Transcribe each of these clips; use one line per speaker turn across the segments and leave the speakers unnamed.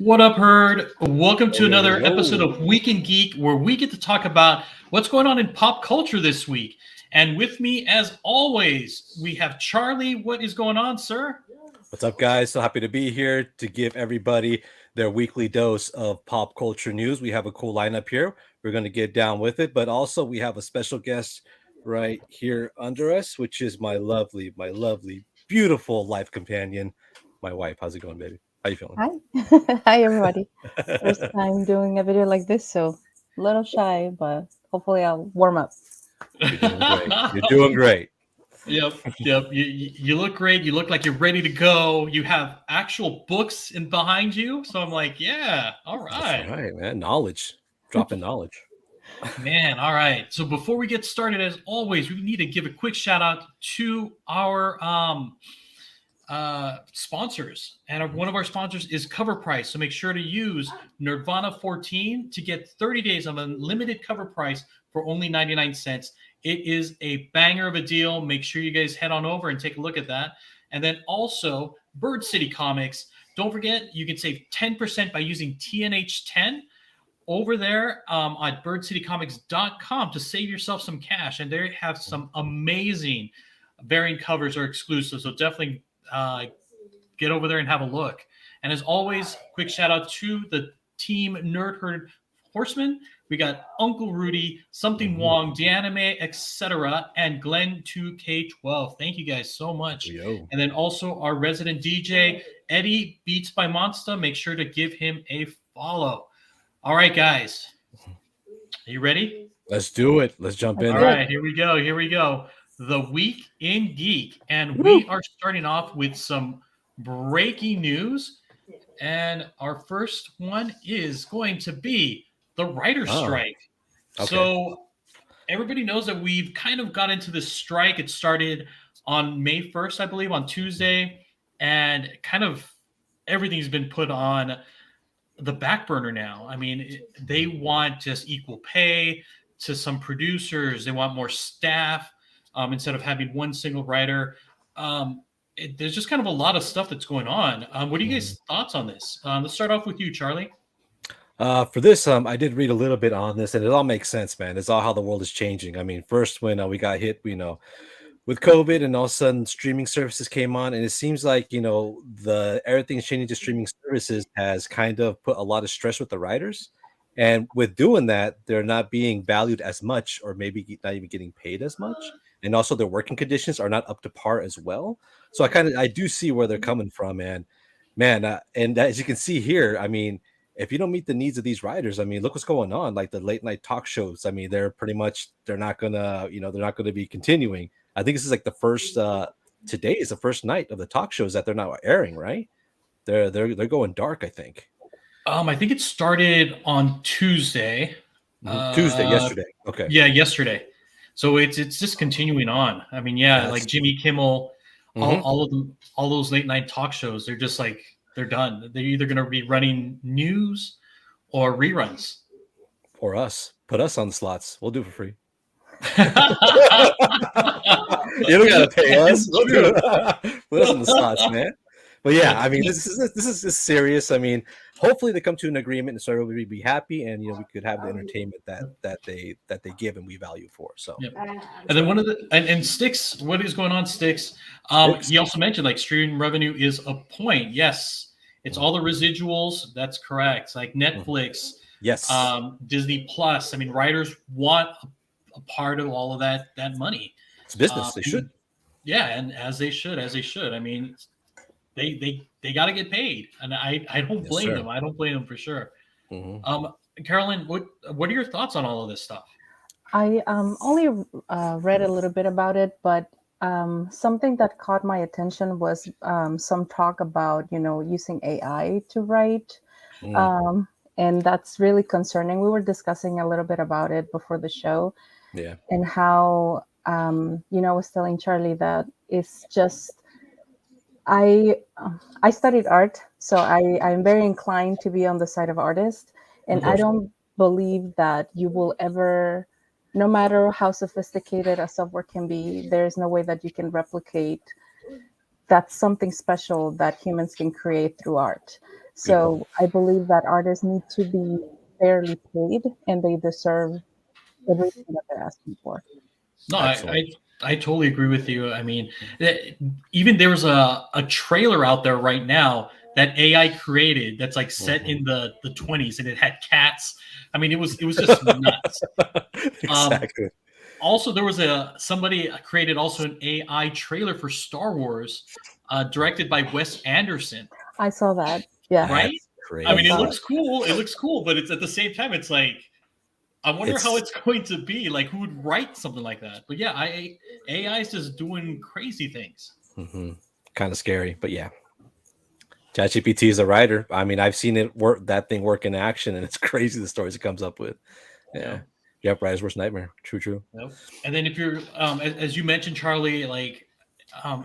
What up, Herd? Welcome to another
Hello.
episode of Week in Geek, where we get to talk about what's going on in pop culture this week. And with me, as always, we have Charlie. What is going on, sir?
What's up, guys? So happy to be here to give everybody their weekly dose of pop culture news. We have a cool lineup here. We're going to get down with it, but also we have a special guest right here under us, which is my lovely, beautiful life companion, my wife. How's it going, baby? How you feeling?
Hi. Hi, everybody. First time doing a video like this, so a little shy, but hopefully I'll warm up.
You're doing great. You're doing great.
Yep. You look great. You look like you're ready to go. You have actual books in behind you. So I'm like, yeah, all right.
That's right, man. Knowledge. Dropping knowledge.
Man, all right. So before we get started, as always, we need to give a quick shout out to our sponsors, and one of our sponsors is Cover Price. So make sure to use Nirvana 14 to get 30 days of unlimited cover price for only 99 cents. It is a banger of a deal. Make sure you guys head on over and take a look at that. And then also Bird City Comics. Don't forget, you can save 10% by using TNH10 over there at birdcitycomics.com to save yourself some cash. And they have some amazing variant covers are exclusive. So definitely get over there and have a look. And as always, quick shout out to the team Nerd Herd Horsemen. We got Uncle Rudy, Something Wong, Deanime, etc., and Glenn 2K12. Thank you guys so much.
Yo.
And then also our resident DJ, Eddie Beats by Monster. Make sure to give him a follow. All right, guys. Are you ready?
Let's do it. Let's jump in.
All right, here we go. The Week in Geek. And we are starting off with some breaking news. And our first one is going to be the writer's strike.
Okay.
So everybody knows that we've kind of got into this strike. It started on May 1st, I believe, on Tuesday. And kind of everything's been put on the back burner now. I mean, they want just equal pay to some producers. They want more staff instead of having one single writer. There's just kind of a lot of stuff that's going on. What are you guys' thoughts on this? Let's start off with you, Charlie.
For this, I did read a little bit on this, and it all makes sense, man. It's all how the world is changing. I mean, first when we got hit, with COVID, and all of a sudden streaming services came on, and it seems like everything's changing to streaming services has kind of put a lot of stress with the writers, and with doing that, they're not being valued as much, or maybe not even getting paid as much, and also their working conditions are not up to par as well. So I do see where they're coming from, and man, and as you can see here, I mean, if you don't meet the needs of these writers, I mean, look what's going on. Like the late night talk shows. I mean, they're not gonna be continuing. I think this is like the first. Today is the first night of the talk shows that they're not airing. Right? They're going dark. I think.
I think it started on Tuesday.
Yesterday. Okay.
Yeah, yesterday. So it's just continuing on. I mean, like Jimmy Kimmel, all of them, all those late night talk shows. They're just like. They're done. They're either going to be running news or reruns.
Or us. Put us on the slots. We'll do it for free. You don't got to pay us. We'll do it. Put us on the slots, man. But yeah, I mean, this is serious. I mean, hopefully they come to an agreement and so everybody be happy, and we could have the entertainment that they give and we value for. So,
yep. And then one of the and Sticks, what is going on, Sticks? He also mentioned like streaming revenue is a point. Yes, it's all the residuals. That's correct. Like Netflix,
yes,
Disney Plus. I mean, writers want a part of all of that money.
It's business. They should.
Yeah, and as they should. I mean. They got to get paid, and I don't blame them. I don't blame them for sure. Carolyn, what are your thoughts on all of this stuff?
I only read a little bit about it, but something that caught my attention was some talk about using AI to write, and that's really concerning. We were discussing a little bit about it before the show, and how I was telling Charlie that it's just. I studied art, so I'm very inclined to be on the side of artists, and I don't believe that you will ever, no matter how sophisticated a software can be, there's no way that you can replicate that's something special that humans can create through art. So I believe that artists need to be fairly paid, and they deserve everything that they're asking for.
No,
Excellent.
I totally agree with you. I mean, even there was a trailer out there right now that AI created that's like set in the 20s, and it had cats. I mean, it was just nuts.
Exactly.
Also, there was somebody created also an AI trailer for Star Wars, directed by Wes Anderson.
I saw that. Yeah.
Right?
That's
I mean, it
saw
crazy.
looks cool. It looks cool, but it's at the same time, it's like I wonder how it's going to be. Like, who would write something like that? But yeah, AI is just doing crazy things.
Kind of scary, but yeah. ChatGPT is a writer. I mean, I've seen it work, that thing work in action, and it's crazy the stories it comes up with. Yeah. Yep, writer's worst nightmare. True.
Yep. And then if you're, as you mentioned, Charlie, like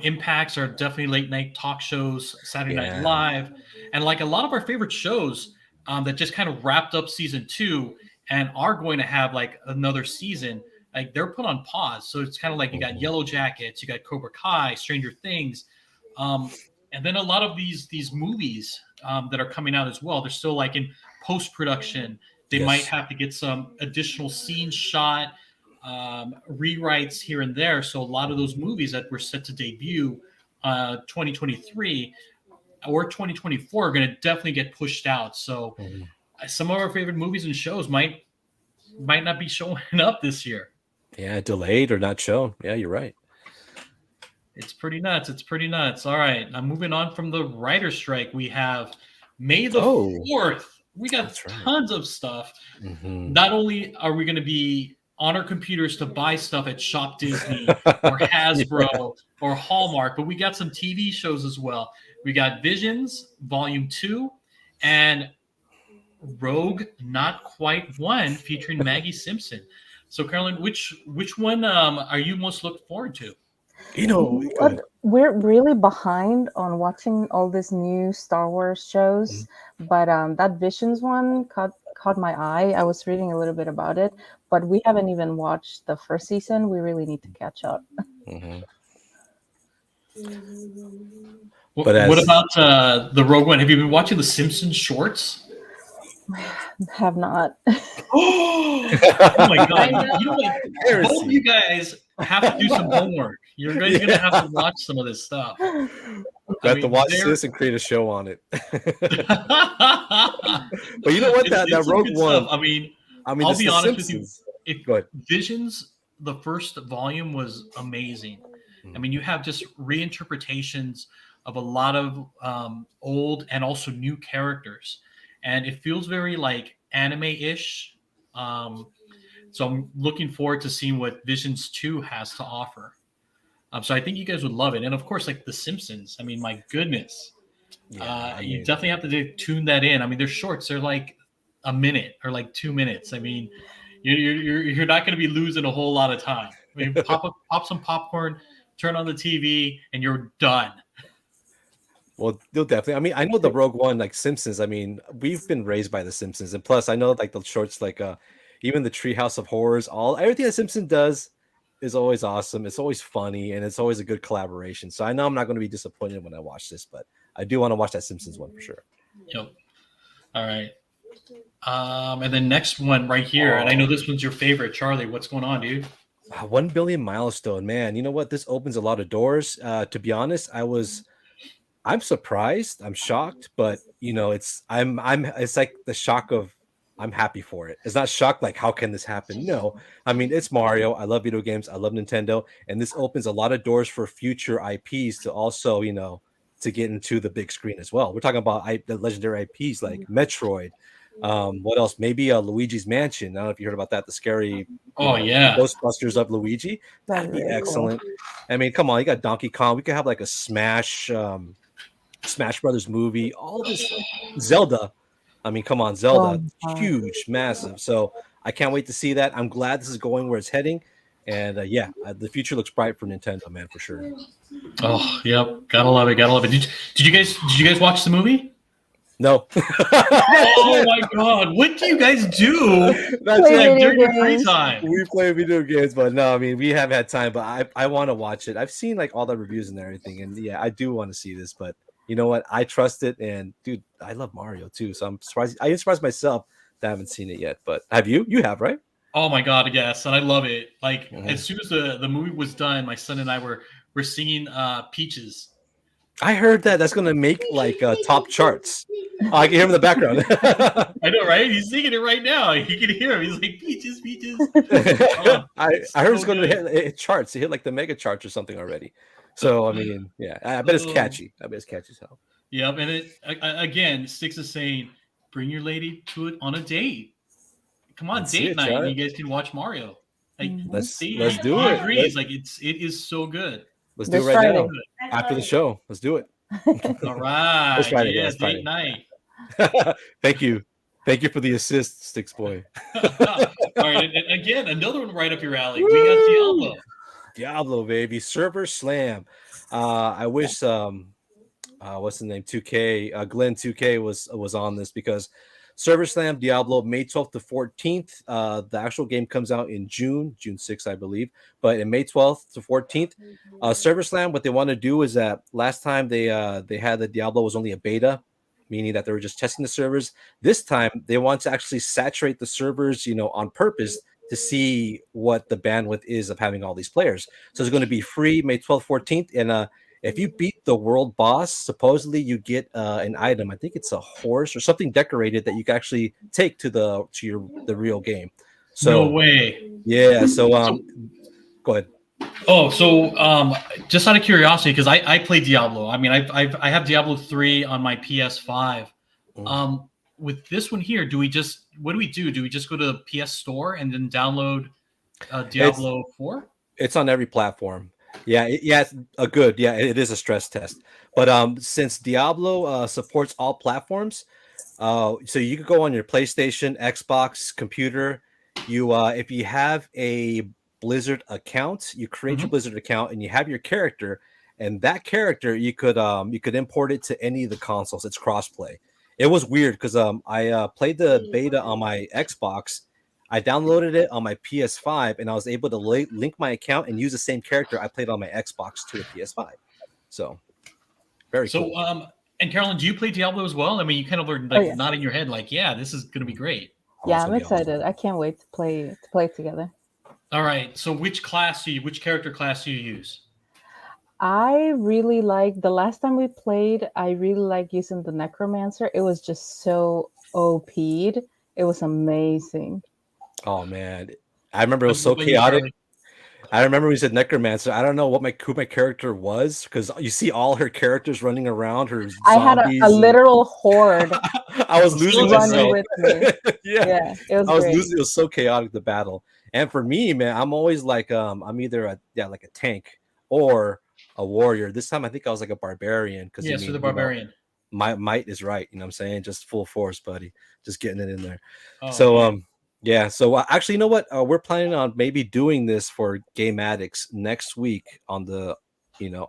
impacts are definitely late night talk shows, Saturday Night
Yeah.
Live, and like a lot of our favorite shows that just kind of wrapped up season 2 and are going to have like another season. Like they're put on pause, so it's kind of like you got Yellow Jackets, you got Cobra Kai, Stranger Things, and then a lot of these movies that are coming out as well. They're still like in post production. They might have to get some additional scenes shot, rewrites here and there. So a lot of those movies that were set to debut 2023 or 2024 are going to definitely get pushed out. So some of our favorite movies and shows might not be showing up this year.
Yeah, delayed or not shown. Yeah, you're right.
It's pretty nuts. It's pretty nuts. All right. Now moving on from the writer's strike, we have May the 4th. We got tons of stuff. Not only are we going to be on our computers to buy stuff at Shop Disney or Hasbro or Hallmark, but we got some TV shows as well. We got Visions Volume 2 and Rogue Not Quite One featuring Maggie Simpson. So, Carolyn, which one are you most looking forward to?
You know,
we're really behind on watching all these new Star Wars shows, but that Visions one caught my eye. I was reading a little bit about it, but we haven't even watched the first season. We really need to catch up.
But what about the Rogue One? Have you been watching the Simpsons shorts?
Have not.
Oh my god! You know what? Both of you guys have to do some homework. You're going to have to watch some of this stuff.
Got to watch this and create a show on it. But you know what? That Rogue One.
Stuff. I mean, I'll be honest
Simpsons.
with you. If Visions, the first volume was amazing. I mean, you have just reinterpretations of a lot of old and also new characters, and it feels very like anime-ish. So I'm looking forward to seeing what Visions 2 has to offer. So I think you guys would love it. And of course, like The Simpsons. I mean, my goodness. You definitely have to tune that in. I mean, they're shorts. They're like a minute or like 2 minutes. I mean, you're not going to be losing a whole lot of time. I mean, pop some popcorn, turn on the TV, and you're done.
Well, they'll definitely. I mean, I know the Rogue One, like Simpsons. I mean, we've been raised by the Simpsons, and plus, I know like the shorts, like even the Treehouse of Horrors. Everything that Simpson does is always awesome. It's always funny, and it's always a good collaboration. So I know I'm not going to be disappointed when I watch this, but I do want to watch that Simpsons one for sure.
Yep. All right. And then next one right here, and I know this one's your favorite, Charlie. What's going on, dude?
1 billion milestone, man. You know what? This opens a lot of doors. To be honest, I'm surprised. I'm shocked, but you know, it's like the shock of I'm happy for it. It's not shocked like how can this happen? No, I mean it's Mario. I love video games. I love Nintendo, and this opens a lot of doors for future IPs to also, you know, to get into the big screen as well. We're talking about the legendary IPs like Metroid. What else? Maybe Luigi's Mansion. I don't know if you heard about that. The scary Ghostbusters of Luigi. That'd be excellent. Cool. I mean, come on, you got Donkey Kong. We could have like a Smash Brothers movie. All this Zelda. I mean, come on, Zelda, huge, massive. So I can't wait to see that. I'm glad this is going where it's heading, and the future looks bright for Nintendo, man, for sure.
Oh, yep, gotta love it, gotta love it. Did you guys watch the movie?
No.
Oh my god, what do you guys do? That's like during your free time.
We play video games, but no, I mean we haven't had time. But I want to watch it. I've seen like all the reviews and everything, and yeah, I do want to see this, but. you know what? I trust it, and dude, I love Mario too. So I'm surprised. I am surprised myself that I haven't seen it yet. But have you? You have, right?
Oh my god, yes, and I love it. Like
Mhm.
as soon as the movie was done, my son and I were singing Peaches.
I heard that that's gonna make like top charts. Oh, I can hear him in the background.
I know, right? He's singing it right now. You can hear him. He's like Peaches, Peaches. Oh,
I heard it's
so
going to
good.
hit charts. It hit like the mega charts or something already. So I mean, yeah, I bet it's
Oh.
catchy. I bet it's catchy as hell.
Yep, and again, Six is saying, bring your lady to it on a date. Come on,
Let's see
date
it,
night, and
Chad.
you guys can watch Mario. Like,
Mhm.
Let's
see,
do
he
it.
agrees. Like, it is so good.
Let's do it
This
right
Friday.
now after the show. Let's do it.
All right,
It's Friday,
yeah,
guys,
date
Friday.
night.
Thank you for the assist, Sticks Boy.
All right, and again, another one right up your alley. We got Diablo.
Diablo, baby, Server Slam. I wish what's the name? 2K, Glenn 2K was on this because Server Slam Diablo May 12th to 14th. The actual game comes out in June 6th, I believe. But in May 12th to 14th, Server Slam, what they want to do is that last time they had the Diablo was only a beta, meaning that they were just testing the servers. This time they want to actually saturate the servers, on purpose to see what the bandwidth is of having all these players. So it's going to be free May 12th, 14th, and if you beat the world boss, supposedly you get an item. I think it's a horse or something decorated that you can actually take to the real game. So
No way.
yeah. So go ahead.
Oh, so just out of curiosity, because I play Diablo. I mean, I have Diablo 3 on my PS5. With this one here, what do we do? Do we just go to the PS Store and then download Diablo 4?
It's on every platform. Yeah, it's it is a stress test. But since Diablo supports all platforms, so you could go on your PlayStation, Xbox, computer. You if you have a Blizzard account, you create your Blizzard account and you have your character, and that character you could import it to any of the consoles. It's crossplay. It was weird because I played the beta on my Xbox. I downloaded it on my PS5 and I was able to link my account and use the same character I played on my Xbox to the PS5. So very cool.
And Carolyn, do you play Diablo as well? I mean, you kind of were like nodding your head like, yeah, this is going to be great.
Yeah, I'm excited. Awesome. I can't wait to play together.
All right. So which character class do you use?
I really like the last time we played, I really like using the Necromancer. It was just so OP'd. It was amazing.
Oh man, I remember it was so chaotic. I remember we said Necromancer. I don't know who my character was because you see all her characters running around. I
had a literal horde.
I was losing myself.
With me. yeah, it was.
I was losing. It was so chaotic, the battle. And for me, man, I'm always like I'm either a tank or a warrior. This time I think I was like a barbarian because
the barbarian.
My might is right. You know what I'm saying? Just full force, buddy. Just getting it in there. Oh, so man. Yeah, so actually, you know what? We're planning on maybe doing this for Game Addicts next week on the,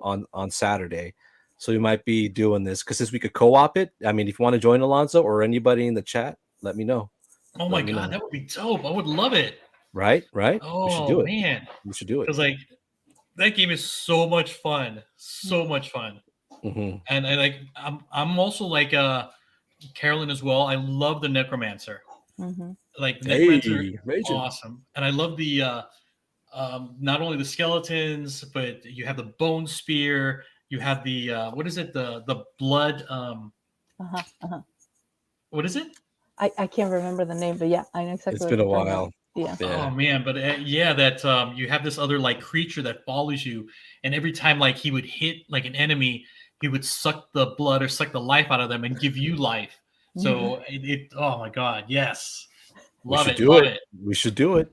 on Saturday. So we might be doing this because since we could co-op it. I mean, if you want to join, Alonso, or anybody in the chat, let me know.
Oh my god, that would be dope! I would love it.
Right.
Oh,
we should do it,
man.
We should do it
because like that game is so much fun, Mm-hmm. And like I'm also like Carolyn as well. I love the Necromancer.
Mm-hmm.
Like the Necromancer, awesome. And I love the not only the skeletons, but you have the bone spear. You have the what is it? The blood. What is it?
I can't remember the name, but yeah, I know exactly.
It's been a while.
Yeah.
Oh man, but that you have this other like creature that follows you, and every time like he would hit like an enemy, he would suck the blood or suck the life out of them and give you life. So it oh my god, yes. Love it.
We should do it.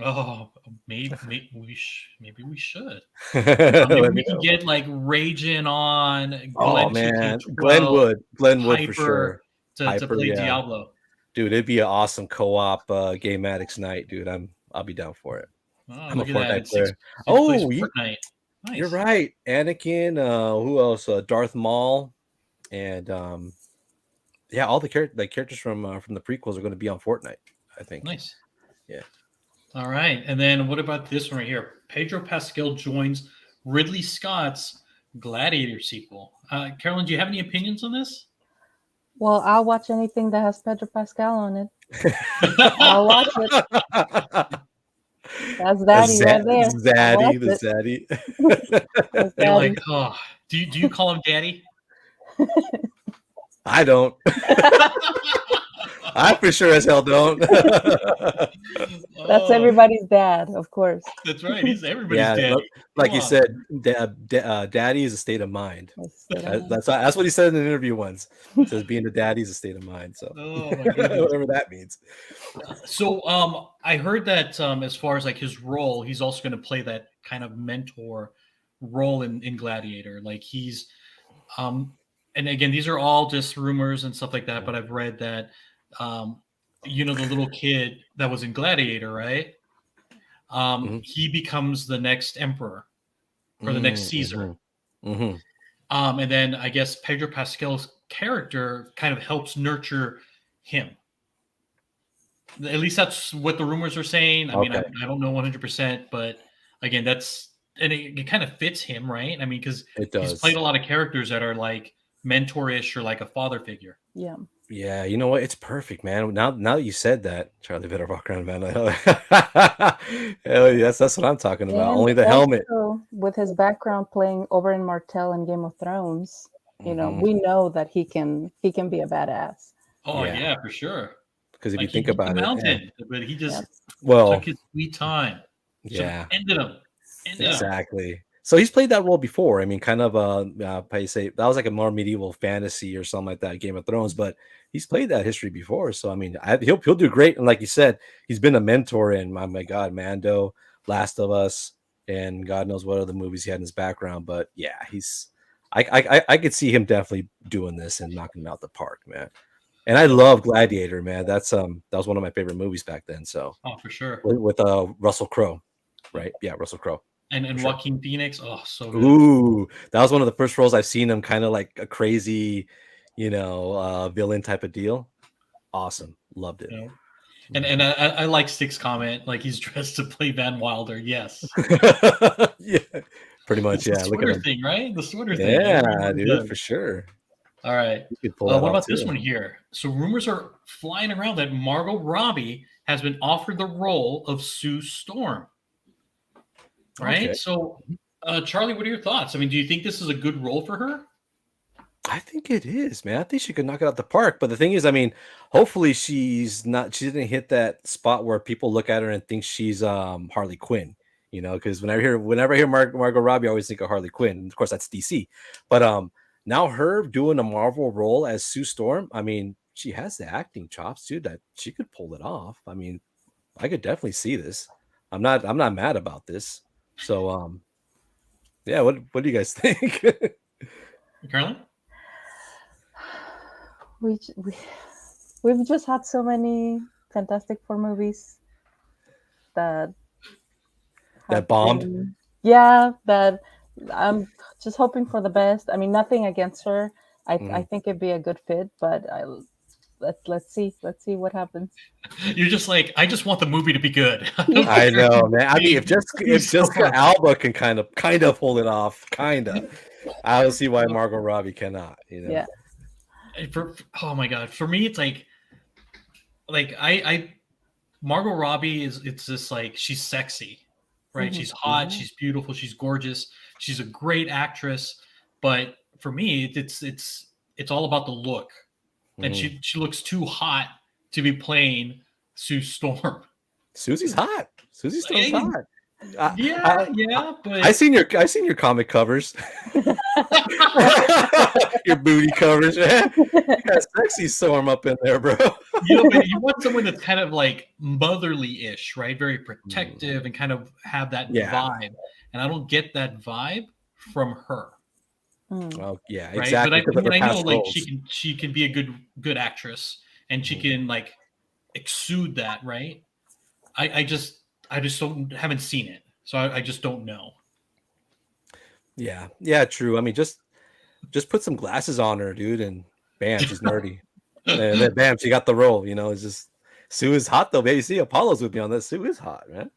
Oh, maybe we should. Maybe we can get like Raging on.
Glenn would for sure
to play Diablo.
Dude, it'd be an awesome co-op Game Addicts night, dude. I'll be down for it. I'm a Fortnite player.
Fortnite. Nice.
You're right. Anakin. Who else? Darth Maul, and all the characters from the prequels are going to be on Fortnite, I think.
Nice.
Yeah.
All right. And then what about this one right here? Pedro Pascal joins Ridley Scott's Gladiator sequel. Carolyn, do you have any opinions on this?
Well, I'll watch anything that has Pedro Pascal on it. I'll watch it. That's Daddy right there.
Zaddy, the Zaddy.
That's
You're
Daddy.
like, oh, do you call him Daddy?
I don't. I for sure as hell don't.
That's everybody's dad, of course.
That's right. He's everybody's daddy.
Like you said, daddy is a state of mind. That's what he said in an interview once. He says being a daddy is a state of mind. So whatever that means.
So I heard that as far as like his role, he's also going to play that kind of mentor role in Gladiator. Like he's and again, these are all just rumors and stuff like that, but I've read that the little kid that was in Gladiator, right? He becomes the next emperor or the next Caesar. And then I guess Pedro Pascal's character kind of helps nurture him. At least that's what the rumors are saying. I mean, I don't know 100%, but again, it kind of fits him, right? I mean, because he's played a lot of characters that are like mentor-ish or like a father figure.
Yeah.
Yeah, you know what? It's perfect, man. Now that you said that, Charlie better walk around, man. Hell yes, that's what I'm talking about. Only the helmet.
With his background playing Oberyn Martell in Game of Thrones, we know that he can be a badass.
Oh yeah, for sure.
Because if you think about it,
mountain, but he just
took
his sweet time.
Yeah,
ended him.
Exactly. So he's played that role before. I mean, kind of how you say that was like a more medieval fantasy or something like that, Game of Thrones. But he's played that history before. So I mean, he'll do great. And like you said, he's been a mentor in my God, Mando, Last of Us, and God knows what other movies he had in his background. But yeah, I could see him definitely doing this and knocking him out the park, man. And I love Gladiator, man. That was one of my favorite movies back then. So
for sure.
With Russell Crowe, right? Yeah, Russell Crowe.
And Joaquin Phoenix, so good.
Ooh, that was one of the first roles I've seen him kind of like a crazy, villain type of deal. Awesome, loved it.
And I like Stick's comment, like he's dressed to play Van Wilder. Yes.
Yeah, pretty much.
It's the sweater thing, right? The sweater thing.
Yeah, dude, for sure.
All right. What about this one here? So rumors are flying around that Margot Robbie has been offered the role of Sue Storm. Right. Okay. So, Charlie, what are your thoughts? I mean, do you think this is a good role for her?
I think it is, man. I think she could knock it out the park. But the thing is, I mean, hopefully she didn't hit that spot where people look at her and think she's Harley Quinn, because whenever I hear Margot Robbie, I always think of Harley Quinn. Of course, that's DC. But now her doing a Marvel role as Sue Storm, I mean, she has the acting chops, too, that she could pull it off. I mean, I could definitely see this. I'm not mad about this. So, yeah, what do you guys think?
Carolyn?
We've just had so many Fantastic Four movies that
bombed.
That I'm just hoping for the best. I mean, nothing against her. I think it'd be a good fit, but let's see what happens.
You're just like, I just want the movie to be good.
I know, man. I mean, if Jessica Alba can kind of pull it off, I don't see why Margot Robbie cannot.
Yeah.
Oh my God, for me, it's like I Margot Robbie it's just like she's sexy, right? She's hot, she's beautiful, she's gorgeous, she's a great actress. But for me, it's all about the look. And she looks too hot to be playing Sue Storm.
Susie's hot. Susie's Storm's hot.
But
I seen your comic covers. Your booty covers, man. You got sexy Storm up in there, bro.
But you want someone that's kind of like motherly-ish, right? Very protective and kind of have that vibe. And I don't get that vibe from her.
Well, yeah,
right?
exactly.
But I know like she can be a good actress and she can like exude that, right? I just haven't seen it, so I just don't know.
Yeah, true. I mean, just put some glasses on her, dude, and bam, she's nerdy. And then bam, she got the role. It's just Sue is hot though, baby. See, Apollo's with me on that. Sue is hot, man.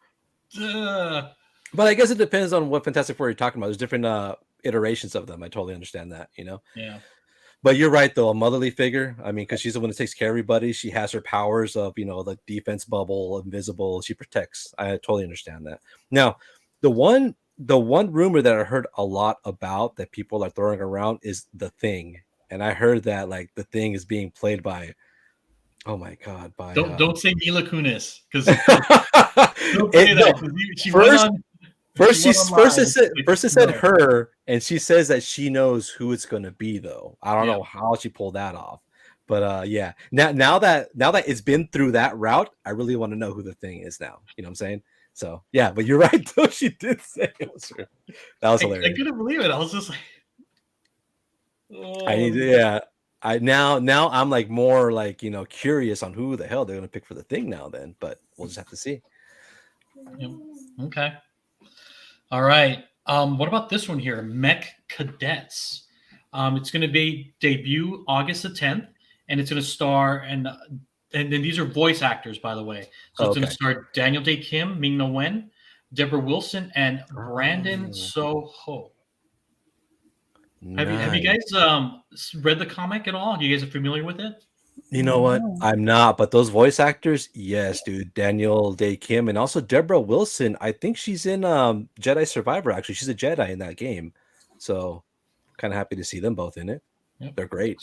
But I guess it depends on what Fantastic Four you're talking about. There's different iterations of them. I totally understand that, you know.
Yeah.
But you're right, though, a motherly figure. I mean, because she's the one that takes care of everybody. She has her powers of, you know, the defense bubble, invisible. She protects. I totally understand that. Now, the one rumor that I heard a lot about that people are throwing around is the Thing, and I heard that like the Thing is being played by, oh my god, by
Don't say Mila Kunis because don't say
no,
that because she went
first
on.
First,
She went online.
first it said her, and she says that she knows who it's gonna be. Though I don't
Yeah.
know how she pulled that off, but yeah. Now that it's been through that route, I really want to know who the Thing is now. You know what I'm saying? So yeah, but you're right. Though she did say it was her. That was
I
hilarious.
couldn't believe it. I was just like,
I need to, yeah. I now I'm like more like, you know, curious on who the hell they're gonna pick for the Thing now. Then, but we'll just have to see.
yeah. Okay. All right. What about this one here? Mech Cadets. It's going to be debut August the 10th, and it's going to star and then these are voice actors, by the way. So it's going to star Daniel Day Kim, Ming Na Wen, Deborah Wilson, and Brandon Soho. Have you guys read the comic at all? You guys are familiar with it?
You know what? I'm not, but those voice actors, yes, dude. Daniel Day Kim and also Deborah Wilson. I think she's in Jedi Survivor. Actually, she's a Jedi in that game, so kind of happy to see them both in it.
Yep.
They're great.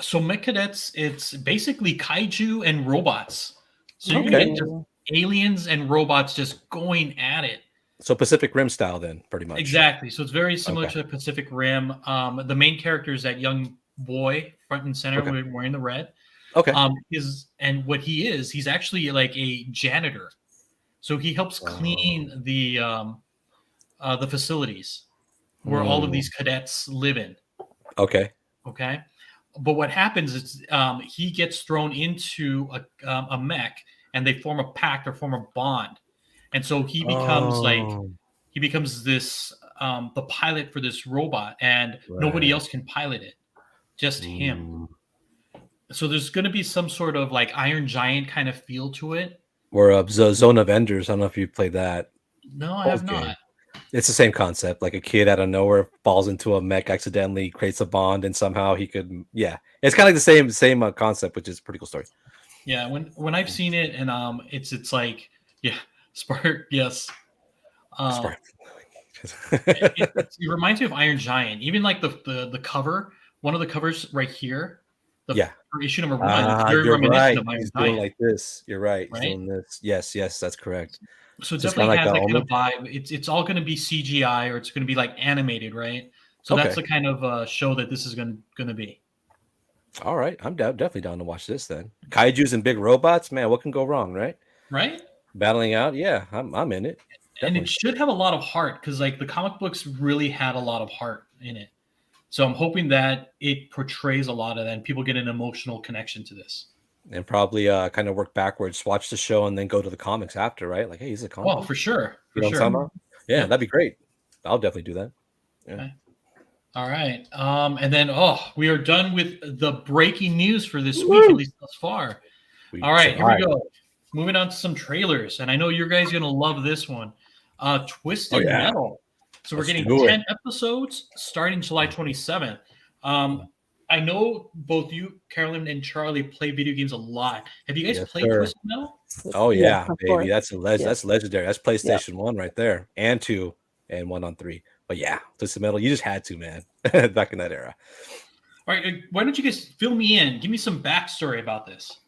So Mech Cadets, it's basically kaiju and robots. So you get just aliens and robots just going at it.
So Pacific Rim style, then, pretty much.
Exactly. So it's very similar to the Pacific Rim. The main character is that young boy, front and center, wearing the red.
Okay.
And what he is, he's actually like a janitor. So he helps clean the facilities where all of these cadets live in.
Okay.
Okay. But what happens is he gets thrown into a mech, and they form a pact or form a bond, and so he becomes this the pilot for this robot, and nobody else can pilot it, just him. So there's going to be some sort of like Iron Giant kind of feel to it.
Or Zone of Enders. I don't know if you played that.
No, I have not.
It's the same concept. Like a kid out of nowhere falls into a mech, accidentally creates a bond, and somehow he could. Yeah, it's kind of like the same concept, which is a pretty cool story.
Yeah, when I've seen it, and it's like Spark. Yes.
Spark.
it reminds me of Iron Giant. Even like the cover, one of the covers right here. Issue number 1. Very reminiscent of Iron
He's
Giant.
doing like this. You're right. He's doing this. Yes, that's correct.
So it definitely has that kind of vibe. It's all going to be CGI, or it's going to be like animated, right? So that's the kind of show that this is going to be.
All right, I'm definitely down to watch this then. Kaijus and big robots, man, what can go wrong, right?
Right?
Battling out, yeah, I'm in it.
Definitely. And it should have a lot of heart because like the comic books really had a lot of heart in it. So I'm hoping that it portrays a lot of that and people get an emotional connection to this.
And probably kind of work backwards, watch the show, and then go to the comics after, right? Like, hey, he's a comic.
Well, for sure.
You know what I'm talking about? Yeah, that'd be great. I'll definitely do that. Yeah.
Okay. All right. And then, we are done with the breaking news for this week, at least thus far. All right, here we go. Moving on to some trailers. And I know you guys are going to love this one. Twisted Metal. So we're getting 10 episodes starting July 27th. I know both you, Carolyn, and Charlie play video games a lot. Have you guys played Twisted Metal?
Oh, yeah, baby. That's that's legendary. That's PlayStation 1 right there. And 2 and 1 on 3. But yeah, Twisted Metal, you just had to, man, back in that era.
All right, why don't you guys fill me in? Give me some backstory about this.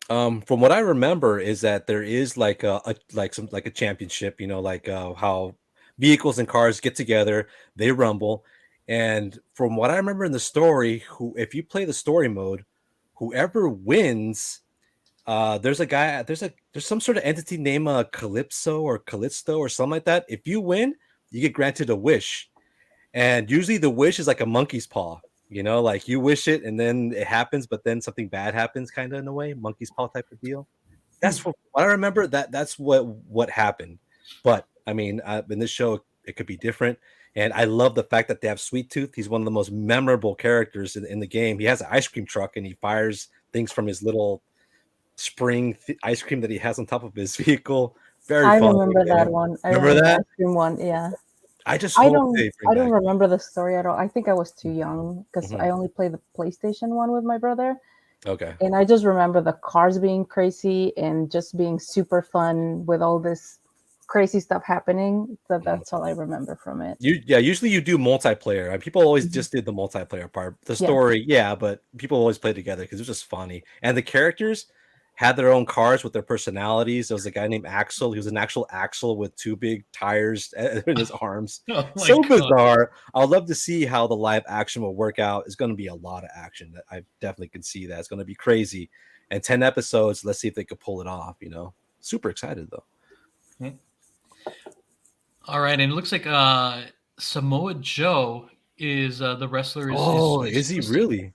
From what I remember is that there is like a championship, you know, like how vehicles and cars get together, they rumble. And from what I remember in the story, if you play the story mode, whoever wins, there's some sort of entity named Calypso or Callisto or something like that. If you win, you get granted a wish. And usually the wish is like a monkey's paw, you know, like you wish it and then it happens, but then something bad happens, kind of in a way, monkey's paw type of deal. That's what I remember. That's what happened. But I mean, in this show, it could be different. And I love the fact that they have Sweet Tooth. He's one of the most memorable characters in the game. He has an ice cream truck and he fires things from his little spring ice cream that he has on top of his vehicle. Very fun.
I remember that one.
Remember that?
Ice cream one, yeah.
I just hope they bring
I don't
back.
remember the story at all. I think I was too young because
Mhm.
I only played the PlayStation one with my brother.
Okay.
And I just remember the cars being crazy and just being super fun with all this crazy stuff happening. So
Mhm.
that's all I remember from it.
Usually you do multiplayer. People always
Mhm.
just did the multiplayer part. The
Yeah.
story, yeah, but people always play together because it was just funny. And the characters had their own cars with their personalities. There was a guy named Axel. He was an actual Axel with two big tires in his arms.
Oh my
So
god.
bizarre. I'd love to see how the live action will work out. It's going to be a lot of action. I definitely can see that. It's going to be crazy. And 10 episodes. Let's see if they could pull it off. Super excited though.
All right, and it looks like Samoa Joe is the wrestler
Oh,
is
is he
twisted.
really?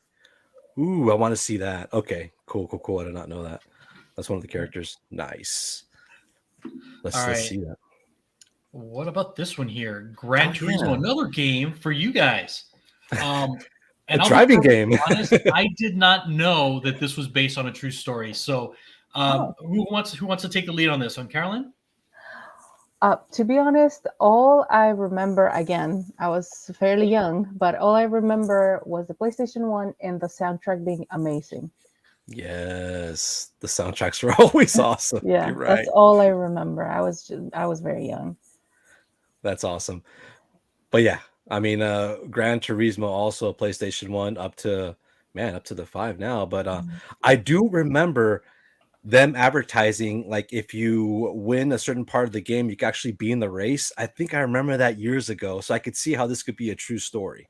Ooh, I want to see that. Okay, cool. I did not know that. That's one of the characters. Nice.
All
Let's
right.
see that.
What about this one here? Gran
Oh
Turismo,
yeah,
another game for you guys. Um,
a
and I'll be
driving
perfectly
game.
honest, I did not know that this was based on a true story. So,
Oh.
who wants to take the lead on this one, Carolyn?
To be honest, all I remember, again, I was fairly young, but all I remember was the PlayStation 1 and the soundtrack being amazing.
Yes, the soundtracks were always awesome.
Yeah,
You're
that's
right.
all I remember. I was very young.
That's awesome. But yeah, I mean, Gran Turismo also PlayStation 1 up to the 5 now. But
Mhm.
I do remember them advertising like if you win a certain part of the game, you can actually be in the race. I think I remember that years ago, so I could see how this could be a true story.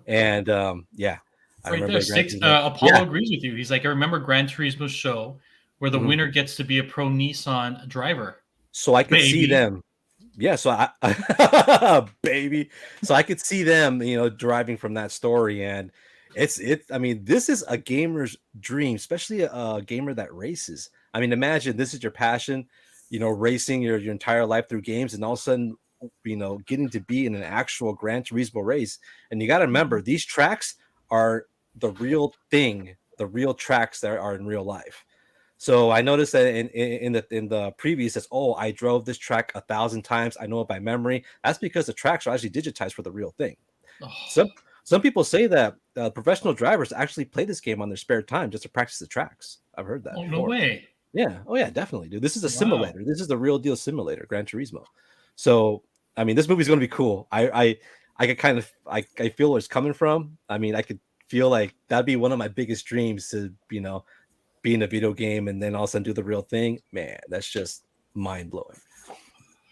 And yeah, I
Right there,
remember Gran
six.
Turismo.
Apollo
Yeah,
agrees with you. He's like, I remember Gran Turismo's show where the
mhm.
winner gets to be a pro Nissan driver.
So I could see
Baby.
them. Yeah, so baby, so I could see them, deriving from that story, and I mean, this is a gamer's dream, especially a gamer that races. I mean, imagine this is your passion, racing your entire life through games, and all of a sudden, getting to be in an actual Gran Turismo race. And you got to remember, these tracks are the real thing, the real tracks that are in real life. So I noticed that in the preview it says, "Oh, I drove this track 1,000 times. I know it by memory." That's because the tracks are actually digitized for the real thing. Some
Oh,
some people say that professional drivers actually play this game on their spare time just to practice the tracks. I've heard that
oh no
before.
way.
Yeah. Oh yeah, definitely, dude. This is a
Wow.
simulator. This is the real deal simulator, Gran Turismo. So I mean, this movie's going to be cool. I could kind of I feel where it's coming from. I mean, I could feel like that'd be one of my biggest dreams to be in a video game and then all of a sudden do the real thing. Man, that's just mind blowing.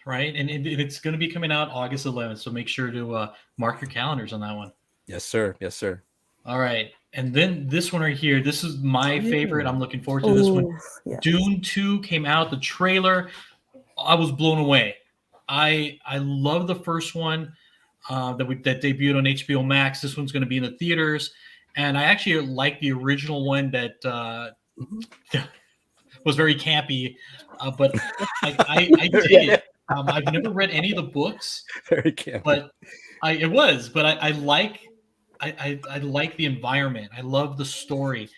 Right, and it's going to be coming out August 11th, so make sure to mark your calendars on that one.
Yes, sir. Yes, sir.
All right, and then this one right here. This is my
Oh
favorite.
yeah.
I'm looking forward to this one.
Oh, yes.
Dune 2 came out. The trailer, I was blown away. I love the first one that debuted on HBO Max. This one's going to be in the theaters, and I actually like the original one that
Mhm.
was very campy, but I dig
Yeah,
it. I've never read any of the books,
very campy.
but I like I like the environment. I love the story.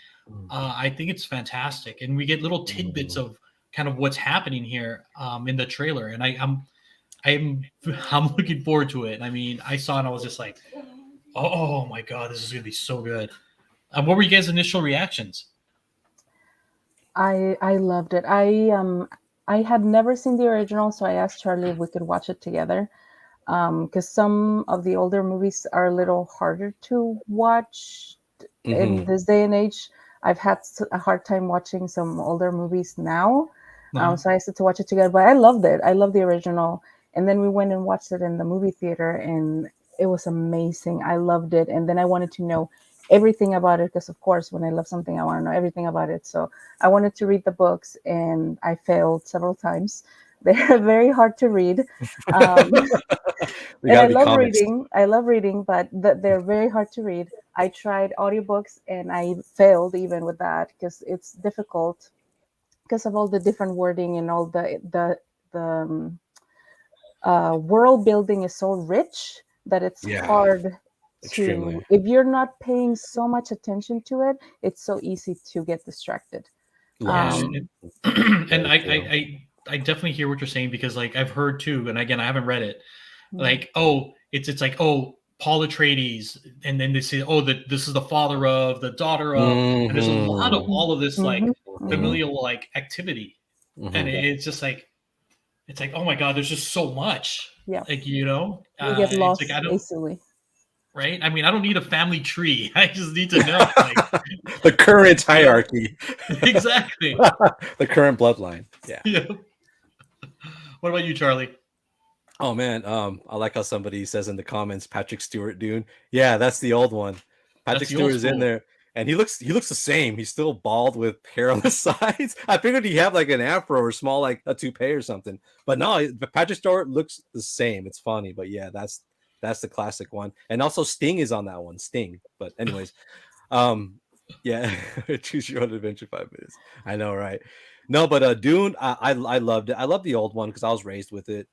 I think it's fantastic, and we get little tidbits
Mhm.
of kind of what's happening here in the trailer, and I'm I'm looking forward to it. I mean, I saw it and I was just like, oh my god, this is gonna be so good. What were you guys' initial reactions?
I loved it. I had never seen the original, so I asked Charlie if we could watch it together. Because some of the older movies are a little harder to watch in
Mhm.
this day and age. I've had a hard time watching some older movies now.
Uh,
So I asked to watch it together, but I loved it. I love the original. And then we went and watched it in the movie theater, and it was amazing. I loved it. And then I wanted to know everything about it because, of course, when I love something, I want to know everything about it. So I wanted to read the books, and I failed several times. They're very hard to read. Um,
We
and
gotta be comics.
I love reading, but they're very hard to read. I tried audiobooks and I failed even with that because it's difficult because of all the different wording and all the world building is so rich that it's
Yeah,
hard
extremely.
to, if you're not paying so much attention to it, it's so easy to get distracted.
yeah,
Lost.
um
and
Very true.
I definitely hear what you're saying because like I've heard too, and again I haven't read it, like, oh, it's like, oh, Paul Atreides, and then they say, oh, that this is the father of, the daughter of, and there's a lot of all of this like familial like activity, and it's just like, it's like, oh my god, there's just so much.
Yeah.
Like, you know,
You get lost
it's like, I don't,
easily.
right? I mean, I don't need a family tree. I just need to know like,
the current hierarchy.
Exactly.
The current bloodline. Yeah.
Yeah. What about you, Charlie?
Oh man, I like how somebody says in the comments, Patrick Stewart Dune. Yeah, that's the old one. Patrick
the old
Stewart is in
school.
there, and he looks the same. He's still bald with hair on the sides. I figured he'd have like an afro or small like a toupee or something, but no, Patrick Stewart looks the same. It's funny, but yeah, that's the classic one. And also Sting is on that one. Sting. But anyways, yeah, choose your own adventure. 5 minutes. I know, right? No, but Dune, I loved it. I love the old one because I was raised with it.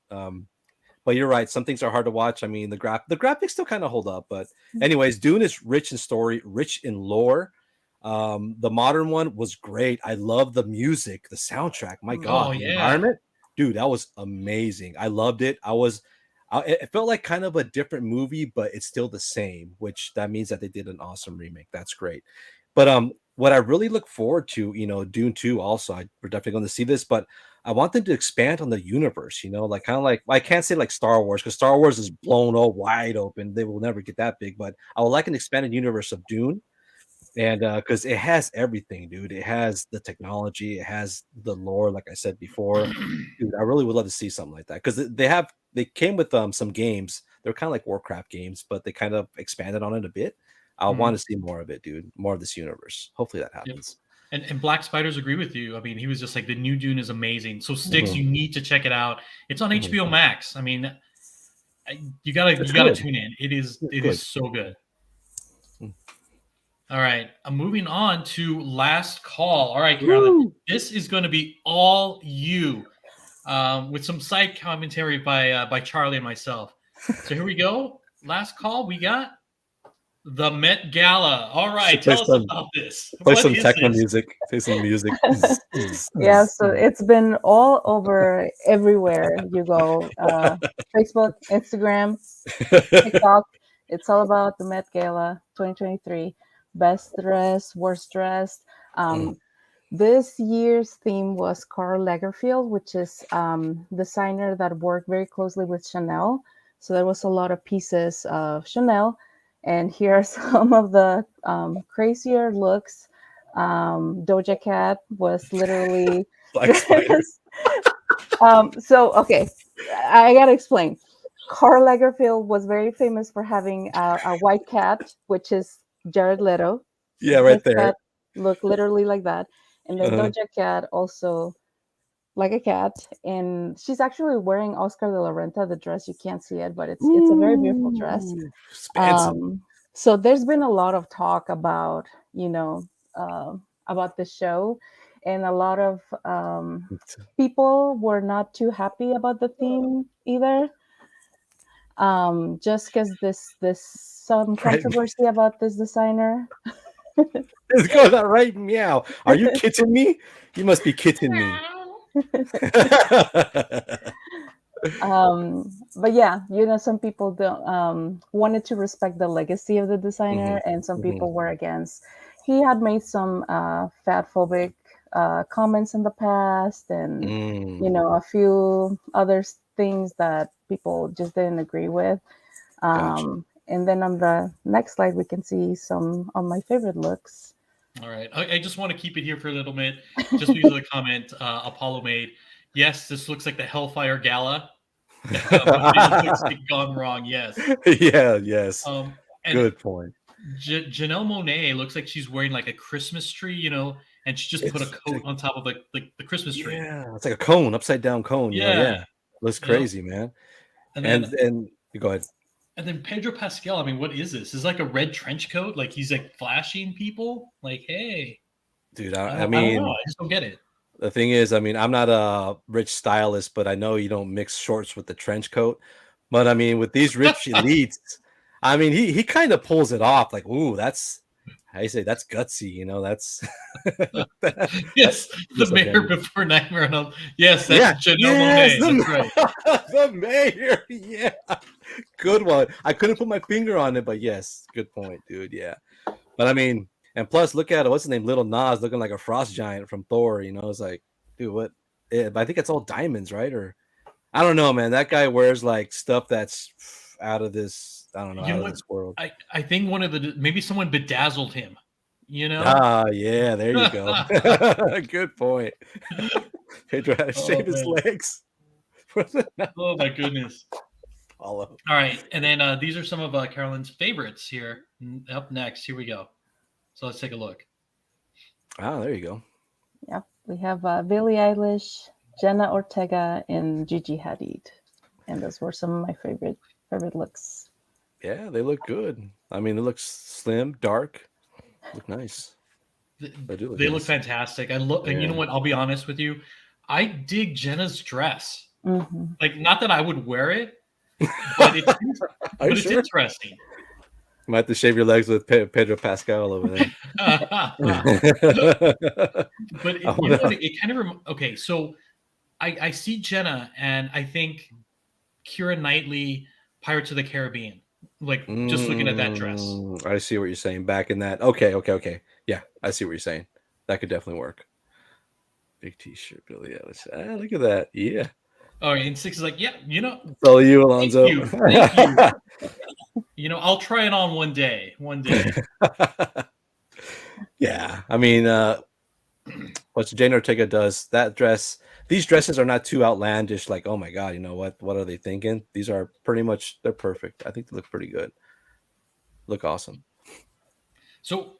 But you're right. Some things are hard to watch. I mean, the graphics still kind of hold up. But anyways, Dune is rich in story, rich in lore. The modern one was great. I love the music, the soundtrack. My God, the environment, dude, that was amazing. I loved it. It felt like kind of a different movie, but it's still the same, which that means that they did an awesome remake. That's great. But what I really look forward to, Dune 2 also, we're definitely going to see this, but I want them to expand on the universe, like kind of like, I can't say like Star Wars because Star Wars is blown all wide open. They will never get that big, but I would like an expanded universe of Dune. And because it has everything, dude. It has the technology, it has the lore, like I said before. Dude, I really would love to see something like that because they came with some games. They're kind of like Warcraft games, but they kind of expanded on it a bit. I want to see more of it, dude. More of this universe. Hopefully that happens.
And Black Spiders agree with you. I mean, he was just like, the new Dune is amazing. So Sticks, you need to check it out. It's on HBO Max. I mean, you gotta tune in. It is so good. All right, I'm moving on to Last Call. All right, Carolyn, this is going to be all you, with some side commentary by Charlie and myself. So here we go. Last Call. We got the Met Gala. All right, tell us about this.
Play some techno music. Play some music.
Yeah, so it's been all over everywhere you go. Facebook, Instagram, TikTok. It's all about the Met Gala 2023. Best dressed, worst dressed. This year's theme was Karl Lagerfeld, which is designer that worked very closely with Chanel. So there was a lot of pieces of Chanel. And here are some of the crazier looks. Doja Cat was literally so okay, I gotta explain. Karl Lagerfeld was very famous for having a white cat, which is Jared Leto.
Yeah, right there.
Cat look literally like that. And then Doja Cat also like a cat, and she's actually wearing Oscar de la Renta, the dress. You can't see it, but it's a very beautiful dress. So there's been a lot of talk about about the show, and a lot of people were not too happy about the theme either. Just because there's some controversy about this designer.
Let's go that right meow. Are you kidding me? You must be kidding me.
But yeah, some people don't wanted to respect the legacy of the designer, and some people were against. He had made some fat-phobic comments in the past, and a few other things that people just didn't agree with.
Gotcha.
And then on the next slide, we can see some of my favorite looks.
All right. I just want to keep it here for a little bit. Just because of the comment Apollo made. Yes, this looks like the Hellfire Gala. But it looks like gone wrong. Yes.
Yeah, yes. Good point.
Janelle Monáe looks like she's wearing like a Christmas tree, and she just put a coat on top of the Christmas tree.
Yeah, it's like a cone, upside down cone. Yeah. Looks crazy, man. And then you go ahead.
And then Pedro Pascal, I mean, what is this? Is like a red trench coat? Like he's like flashing people? Like, hey.
Dude,
I mean, don't know. I just don't get it.
The thing is, I mean, I'm not a rich stylist, but I know you don't mix shorts with the trench coat. But I mean, with these rich elites, I mean, he kind of pulls it off. Like, ooh, that's I say that's gutsy, you know, that's
Yes, the
that's
mayor
okay.
before Nightmare on Elm. Yes, that's
Yeah,
Janelle
yes,
Monáe. That's right.
the mayor. Yeah, good one. I couldn't put my finger on it, but yes, good point, dude. Yeah, but I mean, and plus, look at it. What's his name? Little Nas looking like a frost giant from Thor. You know, it's like, dude, what? Yeah, but I think it's all diamonds, right? Or I don't know, man. That guy wears like stuff that's out of this. I don't know,
You
out
know
of
what?
this world.
I think one of the maybe someone bedazzled him. You know?
Ah, yeah, there you go. Good point. Pedro had to
Oh
shave his
man.
legs.
Oh my goodness.
Follow.
All right, and then these are some of Carolyn's favorites here. Up next, here we go. So let's take a look.
Ah, there you go.
Yep. We have Billie Eilish, Jenna Ortega, and Gigi Hadid. And those were some of my favorite looks.
Yeah, they look good. I mean, it looks slim, dark, look nice.
They
do look
look
nice.
fantastic. I look, and you know
Yeah.
what? I'll be honest with you. I dig Jenna's dress.
Mm-hmm.
Like, not that I would wear it, but it's
Are you
it's
sure?
interesting.
You might have to shave your legs with Pedro Pascal over there.
But you know what? It kind of okay. So I see Jenna, and I think Keira Knightley, Pirates of the Caribbean. Like just looking at that dress.
I see what you're saying. Back in that. Okay. Yeah, I see what you're saying. That could definitely work. Big T-shirt, Billie Eilish. Ah, look at that. Yeah.
Oh, and Six is like, yeah, you know.
It's all you, Alonzo.
Thank you. You know, I'll try it on one day.
Yeah, I mean, what Jane Ortega does, that dress, these dresses are not too outlandish. Like, oh my god, you know what are they thinking? These are pretty much, they're perfect. I think they look pretty good. Look awesome.
So,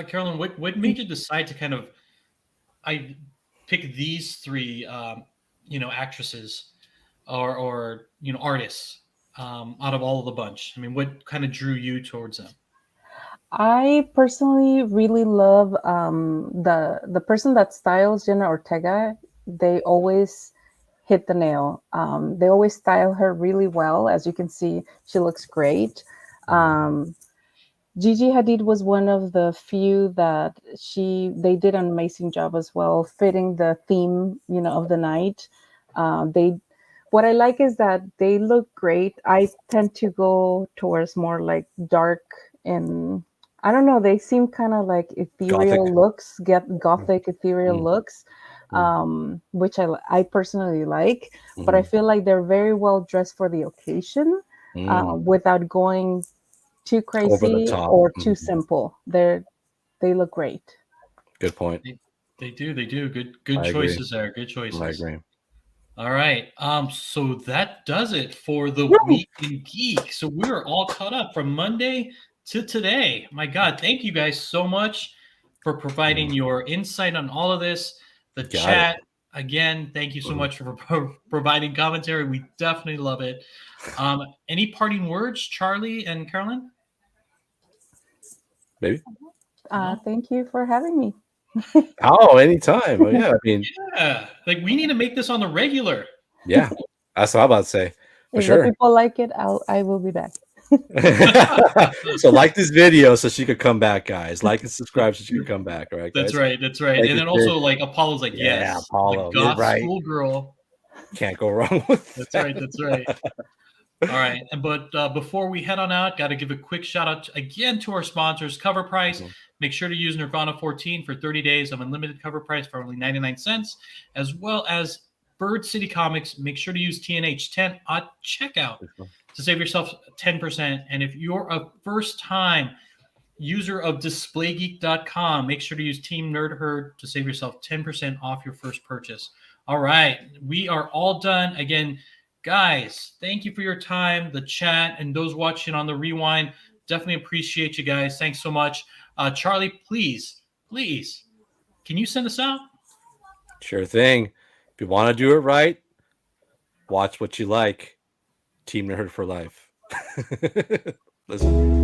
Carolyn, what made you decide to kind of pick these three, actresses or artists out of all of the bunch? I mean, what kind of drew you towards them?
I personally really love the person that styles Jenna Ortega. They always hit the nail. They always style her really well. As you can see, she looks great. Gigi Hadid was one of the few that they did an amazing job as well, fitting the theme, of the night. What I like is that they look great. I tend to go towards more like dark and I don't know. They seem kind of like ethereal looks, gothic ethereal looks, which I personally like. But I feel like they're very well dressed for the occasion, without going too crazy or too simple. They look great.
Good point.
They do. Good choices there. Good choices.
I agree.
All right. So that does it for the Week in Geek. So we're all caught up from Monday to today. My God, thank you guys so much for providing your insight on all of this. The chat, again, thank you so much for providing commentary. We definitely love it. Any parting words, Charlie and Carolyn?
Maybe.
Thank you for having me.
Oh, anytime. Well, yeah, I mean,
like we need to make this on the regular.
Yeah, that's what I'm about to say. For
If
sure.
the people like it, I will be back.
So like this video so she could come back, guys. Like and subscribe so she could come back. All right, guys?
That's right. And then also like Apollo's like, yes,
Apollo,
the goth
right.
schoolgirl.
Can't go wrong with
that. That's right. All right. But before we head on out, got to give a quick shout out again to our sponsors, Cover Price. Make sure to use Nirvana 14 for 30 days of unlimited cover price for only 99 cents, as well as Bird City Comics. Make sure to use TNH 10 at checkout to save yourself 10%. And if you're a first-time user of DisplayGeek.com, make sure to use Team Nerd Herd to save yourself 10% off your first purchase. All right. We are all done. Again, guys, thank you for your time, the chat, and those watching on the rewind. Definitely appreciate you guys. Thanks so much. Charlie, please, can you send us out?
Sure thing. If you want to do it right, watch what you like. Team Nerd for life. Listen.